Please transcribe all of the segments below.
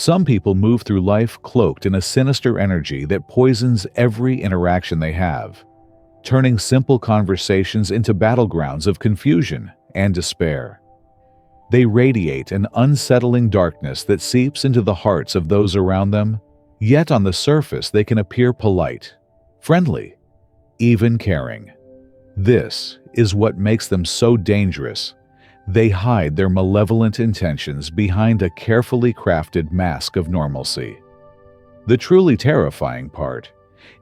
Some people move through life cloaked in a sinister energy that poisons every interaction they have, turning simple conversations into battlegrounds of confusion and despair. They radiate an unsettling darkness that seeps into the hearts of those around them, yet on the surface they can appear polite, friendly, even caring. This is what makes them so dangerous. They hide their malevolent intentions behind a carefully crafted mask of normalcy. The truly terrifying part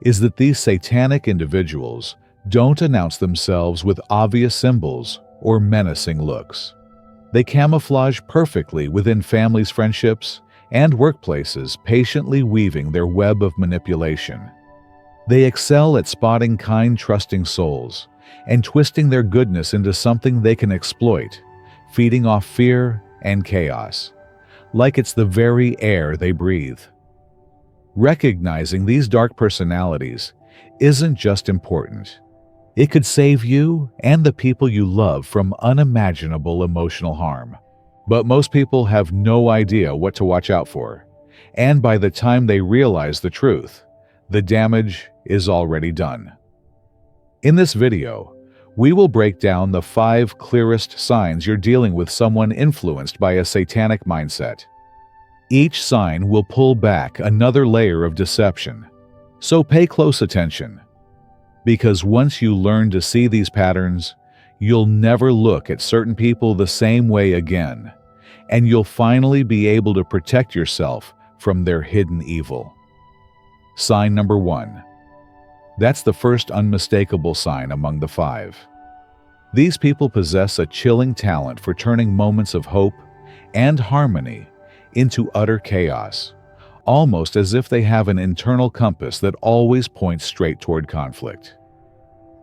is that these satanic individuals don't announce themselves with obvious symbols or menacing looks. They camouflage perfectly within families, friendships, and workplaces, patiently weaving their web of manipulation. They excel at spotting kind, trusting souls and twisting their goodness into something they can exploit, feeding off fear and chaos, like it's the very air they breathe. Recognizing these dark personalities isn't just important. It could save you and the people you love from unimaginable emotional harm. But most people have no idea what to watch out for, and by the time they realize the truth, the damage is already done. In this video, we will break down the 5 clearest signs you're dealing with someone influenced by a satanic mindset. Each sign will pull back another layer of deception, so pay close attention. Because once you learn to see these patterns, you'll never look at certain people the same way again, and you'll finally be able to protect yourself from their hidden evil. Sign number 1. That's the first unmistakable sign among the 5. These people possess a chilling talent for turning moments of hope and harmony into utter chaos, almost as if they have an internal compass that always points straight toward conflict.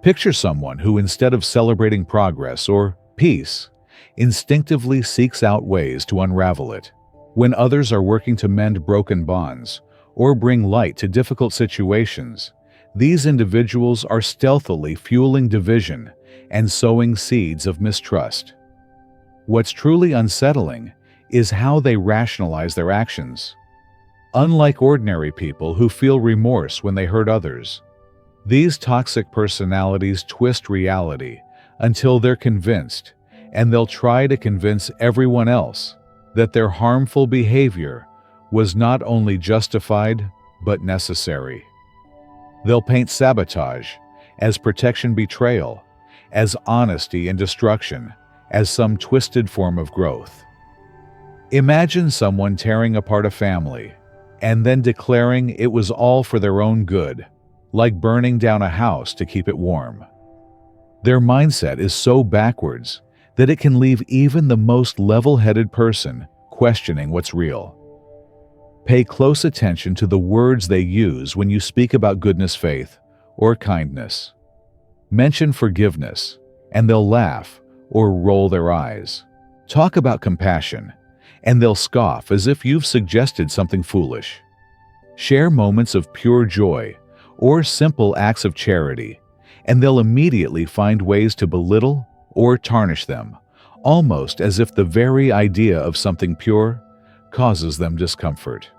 Picture someone who, instead of celebrating progress or peace, instinctively seeks out ways to unravel it. When others are working to mend broken bonds or bring light to difficult situations, these individuals are stealthily fueling division and sowing seeds of mistrust. What's truly unsettling is how they rationalize their actions. Unlike ordinary people who feel remorse when they hurt others, these toxic personalities twist reality until they're convinced, and they'll try to convince everyone else that their harmful behavior was not only justified but necessary. They'll paint sabotage as protection, betrayal as honesty, and destruction as some twisted form of growth. Imagine someone tearing apart a family and then declaring it was all for their own good, like burning down a house to keep it warm. Their mindset is so backwards that it can leave even the most level-headed person questioning what's real. Pay close attention to the words they use when you speak about goodness, faith, or kindness. Mention forgiveness, and they'll laugh or roll their eyes. Talk about compassion, and they'll scoff as if you've suggested something foolish. Share moments of pure joy or simple acts of charity, and they'll immediately find ways to belittle or tarnish them, almost as if the very idea of something pure causes them discomfort.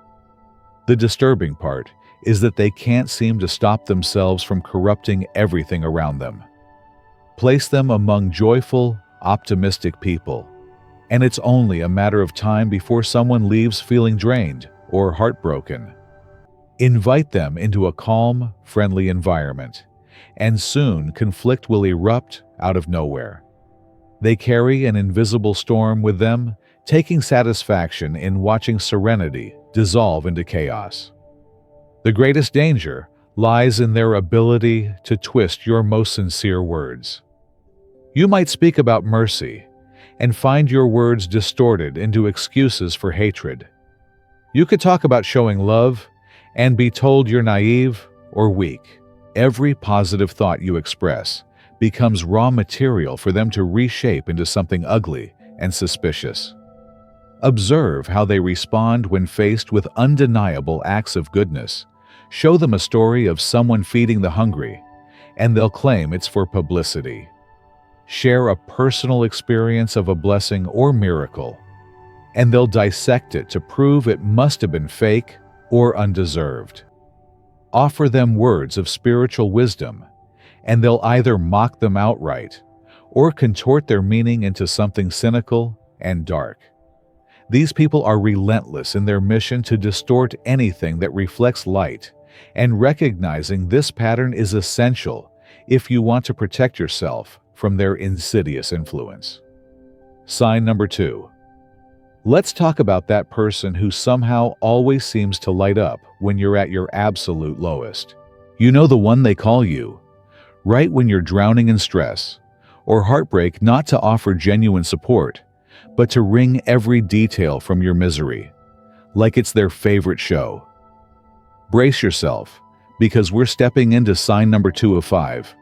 The disturbing part is that they can't seem to stop themselves from corrupting everything around them. Place them among joyful, optimistic people, and it's only a matter of time before someone leaves feeling drained or heartbroken. Invite them into a calm, friendly environment, and soon conflict will erupt out of nowhere. They carry an invisible storm with them, taking satisfaction in watching serenity dissolve into chaos. The greatest danger lies in their ability to twist your most sincere words. You might speak about mercy and find your words distorted into excuses for hatred. You could talk about showing love and be told you're naive or weak. Every positive thought you express becomes raw material for them to reshape into something ugly and suspicious. Observe how they respond when faced with undeniable acts of goodness. Show them a story of someone feeding the hungry, and they'll claim it's for publicity. Share a personal experience of a blessing or miracle, and they'll dissect it to prove it must have been fake or undeserved. Offer them words of spiritual wisdom, and they'll either mock them outright or contort their meaning into something cynical and dark. These people are relentless in their mission to distort anything that reflects light, and recognizing this pattern is essential if you want to protect yourself from their insidious influence. Sign number 2. Let's talk about that person who somehow always seems to light up when you're at your absolute lowest. You know, the one they call you, right when you're drowning in stress or heartbreak, not to offer genuine support, but to wring every detail from your misery, like it's their favorite show. Brace yourself, because we're stepping into sign number 2 of 5,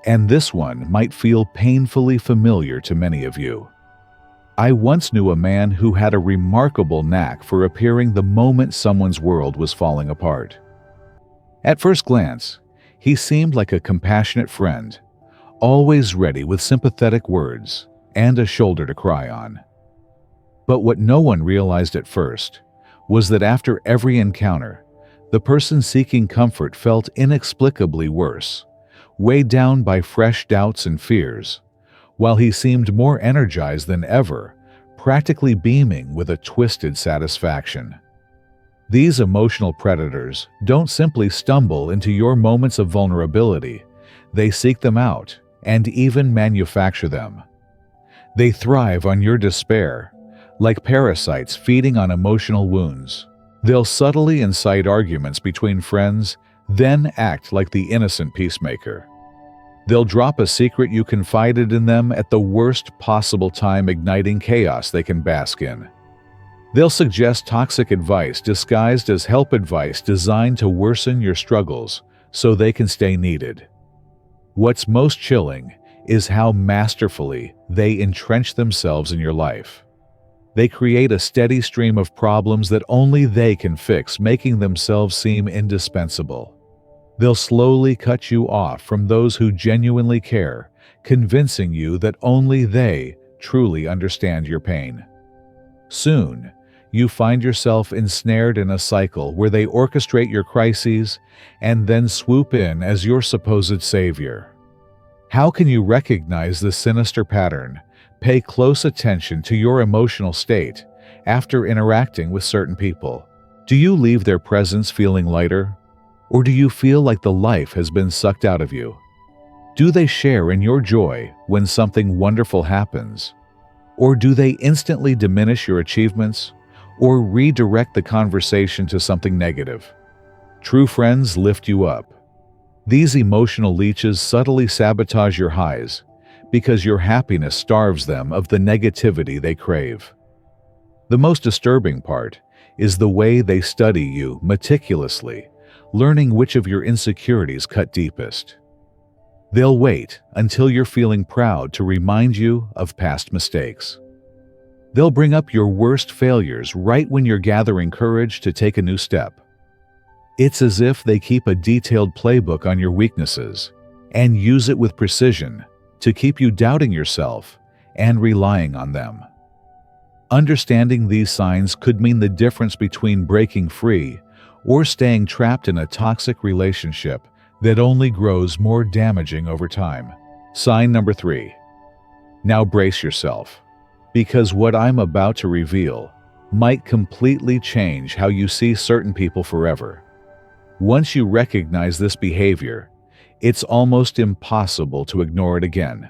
and this one might feel painfully familiar to many of you. I once knew a man who had a remarkable knack for appearing the moment someone's world was falling apart. At first glance, he seemed like a compassionate friend, always ready with sympathetic words and a shoulder to cry on. But what no one realized at first was that after every encounter, the person seeking comfort felt inexplicably worse, weighed down by fresh doubts and fears, while he seemed more energized than ever, practically beaming with a twisted satisfaction. These emotional predators don't simply stumble into your moments of vulnerability, they seek them out and even manufacture them. They thrive on your despair, like parasites feeding on emotional wounds. They'll subtly incite arguments between friends, then act like the innocent peacemaker. They'll drop a secret you confided in them at the worst possible time, igniting chaos they can bask in. They'll suggest toxic advice disguised as help advice designed to worsen your struggles so they can stay needed. What's most chilling is how masterfully they entrench themselves in your life. They create a steady stream of problems that only they can fix, making themselves seem indispensable. They'll slowly cut you off from those who genuinely care, convincing you that only they truly understand your pain. Soon, you find yourself ensnared in a cycle where they orchestrate your crises and then swoop in as your supposed savior. How can you recognize this sinister pattern? Pay close attention to your emotional state after interacting with certain people. Do you leave their presence feeling lighter? Or do you feel like the life has been sucked out of you? Do they share in your joy when something wonderful happens? Or do they instantly diminish your achievements or redirect the conversation to something negative? True friends lift you up. These emotional leeches subtly sabotage your highs because your happiness starves them of the negativity they crave. The most disturbing part is the way they study you meticulously, learning which of your insecurities cut deepest. They'll wait until you're feeling proud to remind you of past mistakes. They'll bring up your worst failures right when you're gathering courage to take a new step. It's as if they keep a detailed playbook on your weaknesses and use it with precision to keep you doubting yourself and relying on them. Understanding these signs could mean the difference between breaking free or staying trapped in a toxic relationship that only grows more damaging over time. Sign number 3. Now brace yourself, because what I'm about to reveal might completely change how you see certain people forever. Once you recognize this behavior, it's almost impossible to ignore it again.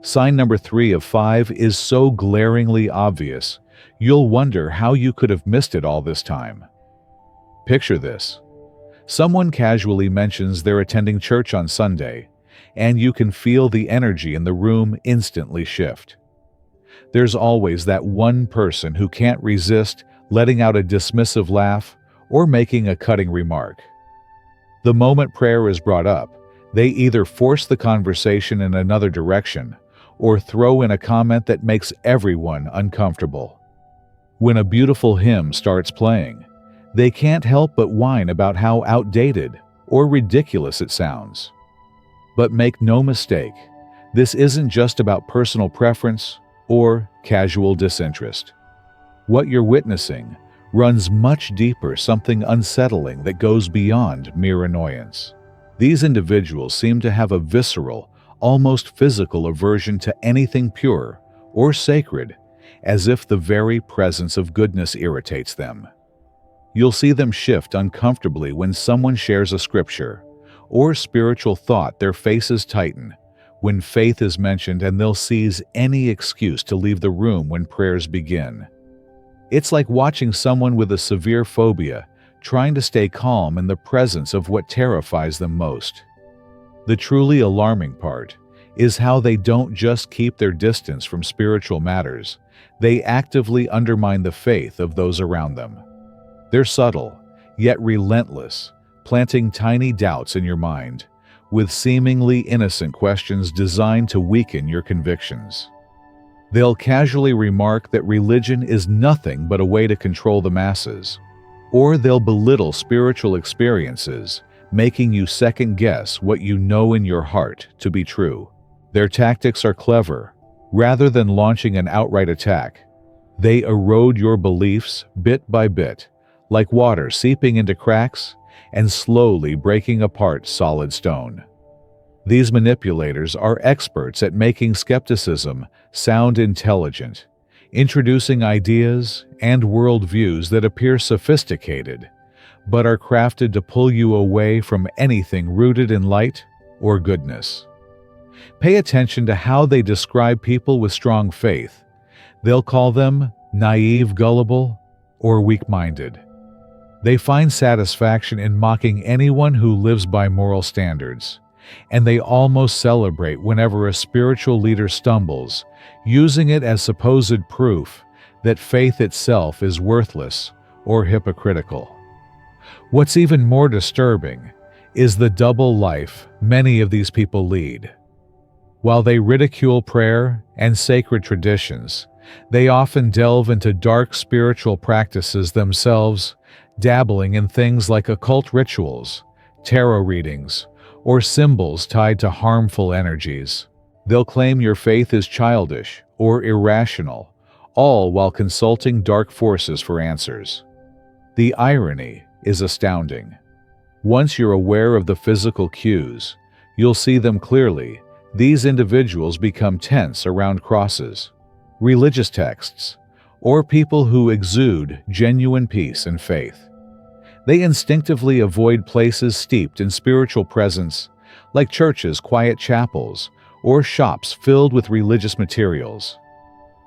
Sign number 3 of 5 is so glaringly obvious, you'll wonder how you could have missed it all this time. Picture this. Someone casually mentions they're attending church on Sunday, and you can feel the energy in the room instantly shift. There's always that one person who can't resist letting out a dismissive laugh or making a cutting remark. The moment prayer is brought up, they either force the conversation in another direction or throw in a comment that makes everyone uncomfortable. When a beautiful hymn starts playing, they can't help but whine about how outdated or ridiculous it sounds. But make no mistake, this isn't just about personal preference or casual disinterest. What you're witnessing runs much deeper, something unsettling that goes beyond mere annoyance. These individuals seem to have a visceral, almost physical aversion to anything pure or sacred, as if the very presence of goodness irritates them. You'll see them shift uncomfortably when someone shares a scripture or spiritual thought. Their faces tighten when faith is mentioned, and they'll seize any excuse to leave the room when prayers begin. It's like watching someone with a severe phobia trying to stay calm in the presence of what terrifies them most. The truly alarming part is how they don't just keep their distance from spiritual matters, they actively undermine the faith of those around them. They're subtle, yet relentless, planting tiny doubts in your mind, with seemingly innocent questions designed to weaken your convictions. They'll casually remark that religion is nothing but a way to control the masses, or they'll belittle spiritual experiences, making you second-guess what you know in your heart to be true. Their tactics are clever. Rather than launching an outright attack, they erode your beliefs bit by bit, like water seeping into cracks and slowly breaking apart solid stone. These manipulators are experts at making skepticism sound intelligent, introducing ideas and worldviews that appear sophisticated, but are crafted to pull you away from anything rooted in light or goodness. Pay attention to how they describe people with strong faith. They'll call them naive, gullible, or weak-minded. They find satisfaction in mocking anyone who lives by moral standards, and they almost celebrate whenever a spiritual leader stumbles, using it as supposed proof that faith itself is worthless or hypocritical. What's even more disturbing is the double life many of these people lead. While they ridicule prayer and sacred traditions, they often delve into dark spiritual practices themselves, dabbling in things like occult rituals, tarot readings, or symbols tied to harmful energies. They'll claim your faith is childish or irrational, all while consulting dark forces for answers. The irony is astounding. Once you're aware of the physical cues, you'll see them clearly. These individuals become tense around crosses, religious texts, or people who exude genuine peace and faith. They instinctively avoid places steeped in spiritual presence, like churches, quiet chapels, or shops filled with religious materials.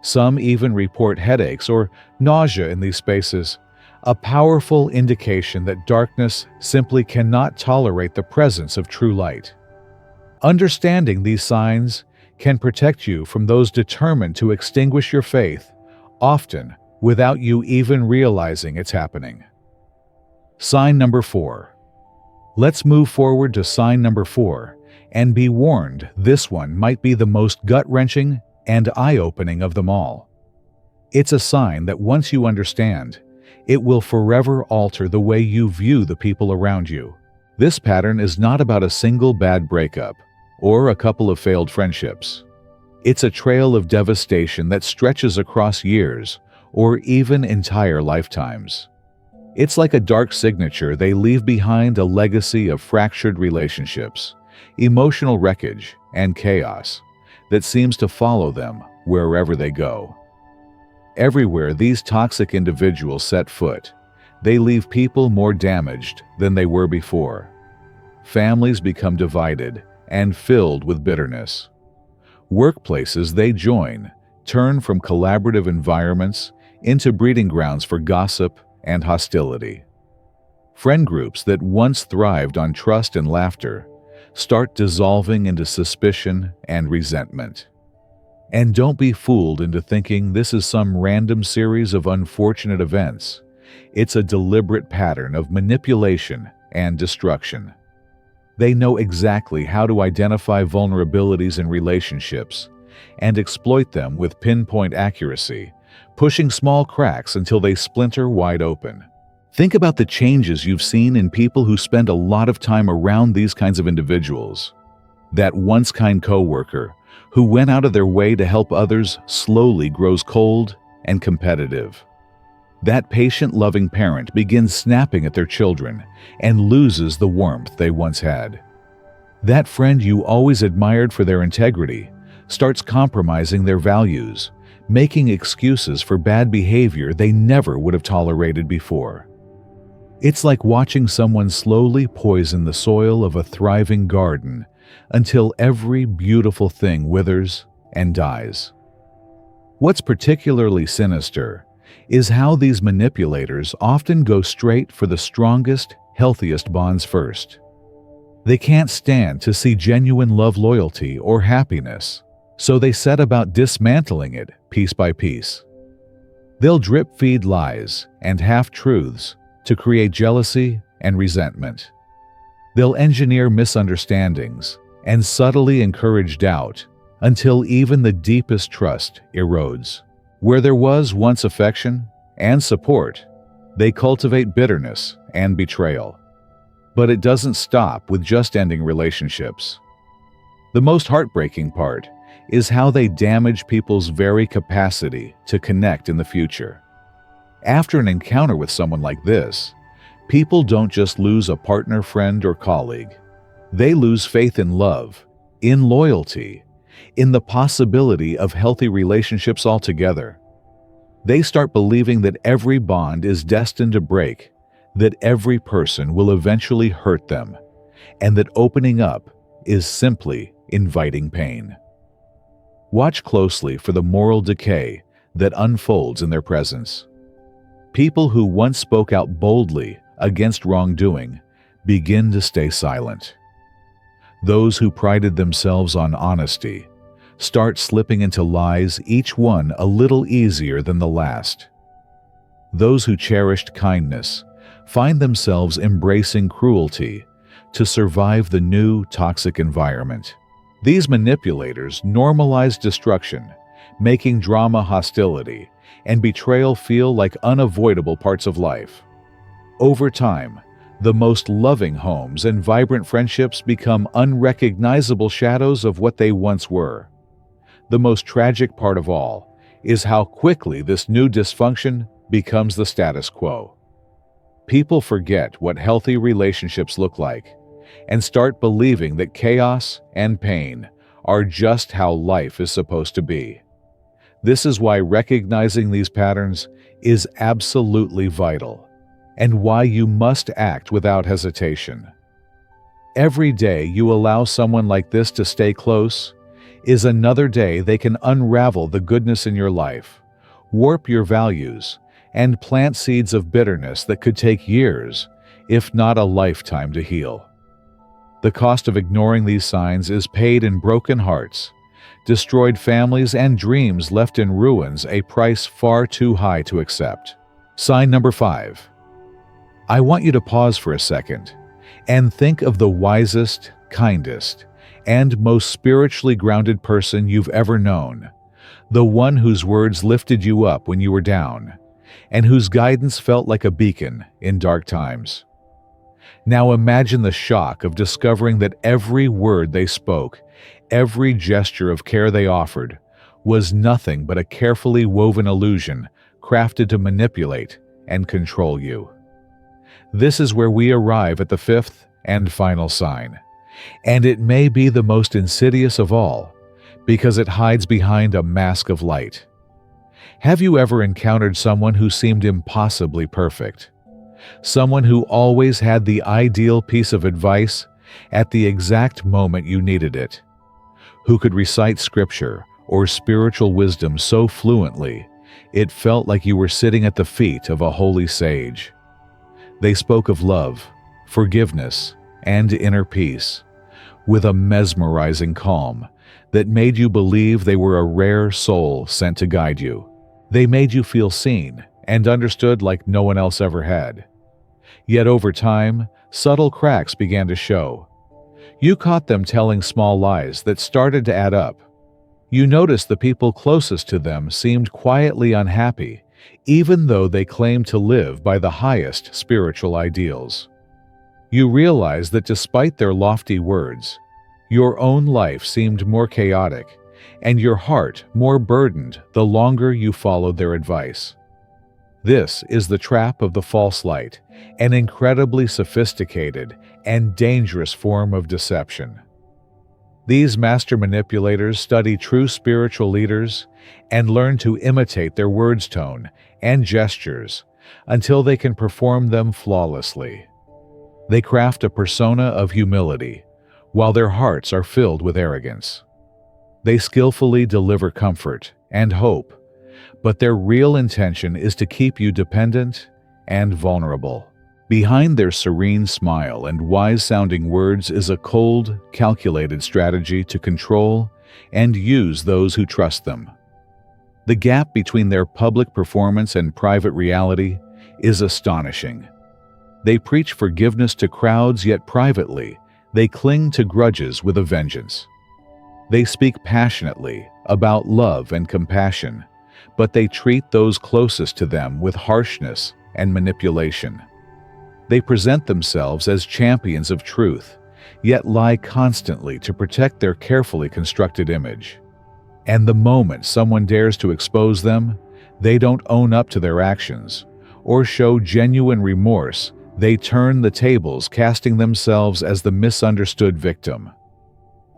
Some even report headaches or nausea in these spaces, a powerful indication that darkness simply cannot tolerate the presence of true light. Understanding these signs can protect you from those determined to extinguish your faith, often without you even realizing it's happening. Sign number 4. Let's move forward to sign number 4, and be warned, this one might be the most gut-wrenching and eye-opening of them all. It's a sign that once you understand, it will forever alter the way you view the people around you. This pattern is not about a single bad breakup or a couple of failed friendships. It's a trail of devastation that stretches across years or even entire lifetimes. It's like a dark signature. They leave behind a legacy of fractured relationships, emotional wreckage, and chaos that seems to follow them wherever they go. Everywhere these toxic individuals set foot, they leave people more damaged than they were before. Families become divided and filled with bitterness. Workplaces they join turn from collaborative environments into breeding grounds for gossip and hostility. Friend groups that once thrived on trust and laughter start dissolving into suspicion and resentment. And don't be fooled into thinking this is some random series of unfortunate events. It's a deliberate pattern of manipulation and destruction. They know exactly how to identify vulnerabilities in relationships and exploit them with pinpoint accuracy, pushing small cracks until they splinter wide open. Think about the changes you've seen in people who spend a lot of time around these kinds of individuals. That once kind coworker who went out of their way to help others slowly grows cold and competitive. That patient, loving parent begins snapping at their children and loses the warmth they once had. That friend you always admired for their integrity starts compromising their values, making excuses for bad behavior they never would have tolerated before. It's like watching someone slowly poison the soil of a thriving garden until every beautiful thing withers and dies. What's particularly sinister is how these manipulators often go straight for the strongest, healthiest bonds first. They can't stand to see genuine love, loyalty, or happiness, so they set about dismantling it piece by piece. They'll drip-feed lies and half-truths to create jealousy and resentment. They'll engineer misunderstandings and subtly encourage doubt until even the deepest trust erodes. Where there was once affection and support, they cultivate bitterness and betrayal. But it doesn't stop with just ending relationships. The most heartbreaking part is how they damage people's very capacity to connect in the future. After an encounter with someone like this, people don't just lose a partner, friend, or colleague. They lose faith in love, in loyalty, in the possibility of healthy relationships altogether. They start believing that every bond is destined to break, that every person will eventually hurt them, and that opening up is simply inviting pain. Watch closely for the moral decay that unfolds in their presence. People who once spoke out boldly against wrongdoing begin to stay silent. Those who prided themselves on honesty start slipping into lies, each one a little easier than the last. Those who cherished kindness find themselves embracing cruelty to survive the new toxic environment. These manipulators normalize destruction, making drama, hostility, and betrayal feel like unavoidable parts of life. Over time, the most loving homes and vibrant friendships become unrecognizable shadows of what they once were. The most tragic part of all is how quickly this new dysfunction becomes the status quo. People forget what healthy relationships look like and start believing that chaos and pain are just how life is supposed to be. This is why recognizing these patterns is absolutely vital, and why you must act without hesitation. Every day you allow someone like this to stay close is another day they can unravel the goodness in your life, warp your values, and plant seeds of bitterness that could take years, if not a lifetime, to heal. The cost of ignoring these signs is paid in broken hearts, destroyed families, and dreams left in ruins, a price far too high to accept. Sign number 5. I want you to pause for a second and think of the wisest, kindest, and most spiritually grounded person you've ever known, the one whose words lifted you up when you were down, and whose guidance felt like a beacon in dark times. Now imagine the shock of discovering that every word they spoke, every gesture of care they offered, was nothing but a carefully woven illusion crafted to manipulate and control you. This is where we arrive at the 5th and final sign, and it may be the most insidious of all, because it hides behind a mask of light. Have you ever encountered someone who seemed impossibly perfect? Someone who always had the ideal piece of advice at the exact moment you needed it? Who could recite scripture or spiritual wisdom so fluently it felt like you were sitting at the feet of a holy sage? They spoke of love, forgiveness, and inner peace with a mesmerizing calm that made you believe they were a rare soul sent to guide you. They made you feel seen and understood like no one else ever had. Yet over time, subtle cracks began to show. You caught them telling small lies that started to add up. You noticed the people closest to them seemed quietly unhappy, even though they claimed to live by the highest spiritual ideals. You realized that despite their lofty words, your own life seemed more chaotic, and your heart more burdened the longer you followed their advice. This is the trap of the false light, an incredibly sophisticated and dangerous form of deception. These master manipulators study true spiritual leaders and learn to imitate their words' tone and gestures until they can perform them flawlessly. They craft a persona of humility, while their hearts are filled with arrogance. They skillfully deliver comfort and hope, but their real intention is to keep you dependent and vulnerable. Behind their serene smile and wise-sounding words is a cold, calculated strategy to control and use those who trust them. The gap between their public performance and private reality is astonishing. They preach forgiveness to crowds, yet privately, they cling to grudges with a vengeance. They speak passionately about love and compassion, but they treat those closest to them with harshness and manipulation. They present themselves as champions of truth, yet lie constantly to protect their carefully constructed image. And the moment someone dares to expose them, they don't own up to their actions or show genuine remorse. They turn the tables, casting themselves as the misunderstood victim.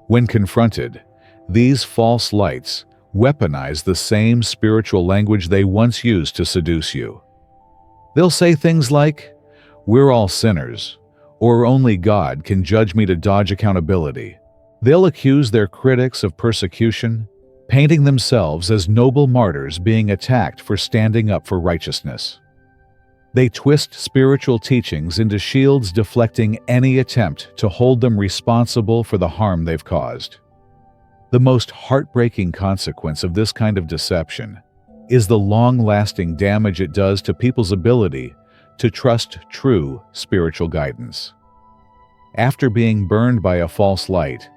When confronted, these false lights weaponize the same spiritual language they once used to seduce you. They'll say things like, "We're all sinners," or "Only God can judge me," to dodge accountability. They'll accuse their critics of persecution, painting themselves as noble martyrs being attacked for standing up for righteousness. They twist spiritual teachings into shields, deflecting any attempt to hold them responsible for the harm they've caused. The most heartbreaking consequence of this kind of deception is the long-lasting damage it does to people's ability to trust true spiritual guidance. After being burned by a false light,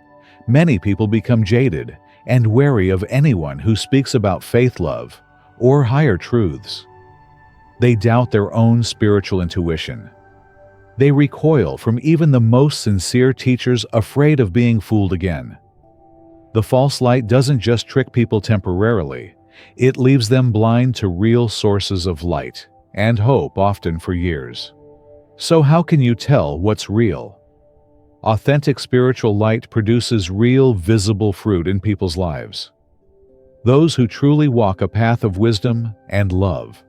many people become jaded and wary of anyone who speaks about faith, love, or higher truths. They doubt their own spiritual intuition. They recoil from even the most sincere teachers, afraid of being fooled again. The false light doesn't just trick people temporarily, it leaves them blind to real sources of light and hope, often for years. So how can you tell what's real? Authentic spiritual light produces real, visible fruit in people's lives. Those who truly walk a path of wisdom and love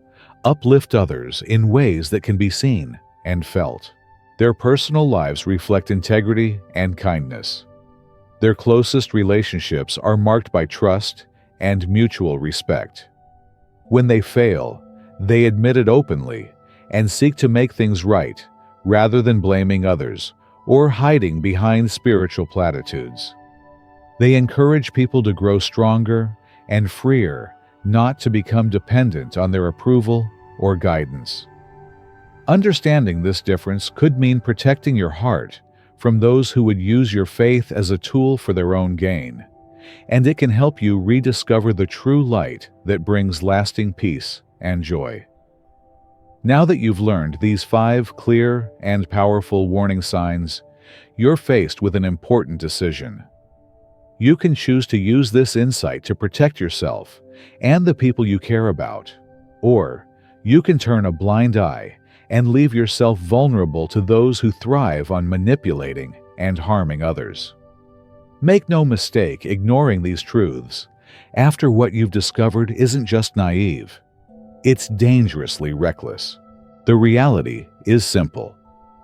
uplift others in ways that can be seen and felt. Their personal lives reflect integrity and kindness. Their closest relationships are marked by trust and mutual respect. When they fail, they admit it openly and seek to make things right, rather than blaming others or hiding behind spiritual platitudes. They encourage people to grow stronger and freer, not to become dependent on their approval or guidance. Understanding this difference could mean protecting your heart from those who would use your faith as a tool for their own gain, and it can help you rediscover the true light that brings lasting peace and joy. Now that you've learned these 5 clear and powerful warning signs, you're faced with an important decision. You can choose to use this insight to protect yourself and the people you care about, or you can turn a blind eye and leave yourself vulnerable to those who thrive on manipulating and harming others. Make no mistake, ignoring these truths after what you've discovered isn't just naive. It's dangerously reckless. The reality is simple.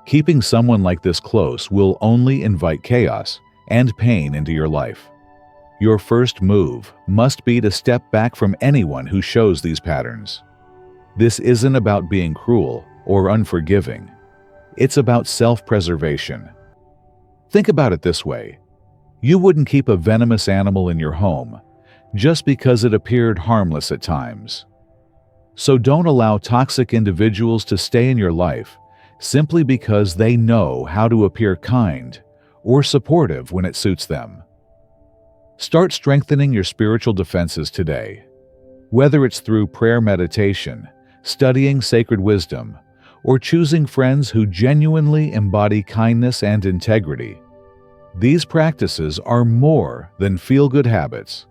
Keeping someone like this close will only invite chaos and pain into your life. Your first move must be to step back from anyone who shows these patterns. This isn't about being cruel or unforgiving. It's about self-preservation. Think about it this way. You wouldn't keep a venomous animal in your home just because it appeared harmless at times. So don't allow toxic individuals to stay in your life simply because they know how to appear kind or supportive when it suits them. Start strengthening your spiritual defenses today. Whether it's through prayer, meditation, studying sacred wisdom, or choosing friends who genuinely embody kindness and integrity, these practices are more than feel-good habits.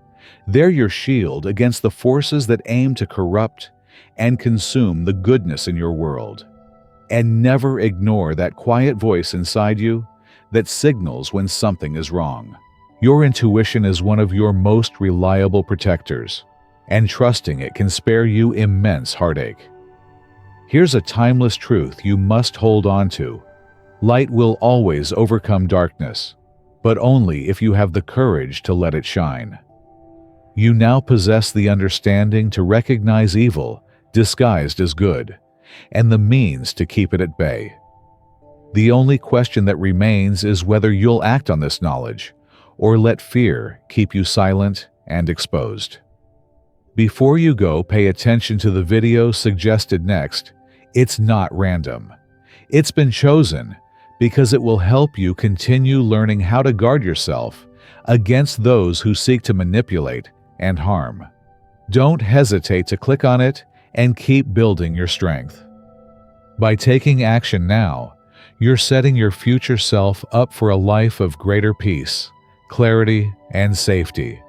They're your shield against the forces that aim to corrupt and consume the goodness in your world. And never ignore that quiet voice inside you that signals when something is wrong. Your intuition is one of your most reliable protectors, and trusting it can spare you immense heartache. Here's a timeless truth you must hold on to. Light will always overcome darkness, but only if you have the courage to let it shine. You now possess the understanding to recognize evil disguised as good, and the means to keep it at bay. The only question that remains is whether you'll act on this knowledge, or let fear keep you silent and exposed. Before you go, pay attention to the video suggested next. It's not random. It's been chosen because it will help you continue learning how to guard yourself against those who seek to manipulate and harm. Don't hesitate to click on it and keep building your strength. By taking action now, you're setting your future self up for a life of greater peace, clarity, and safety.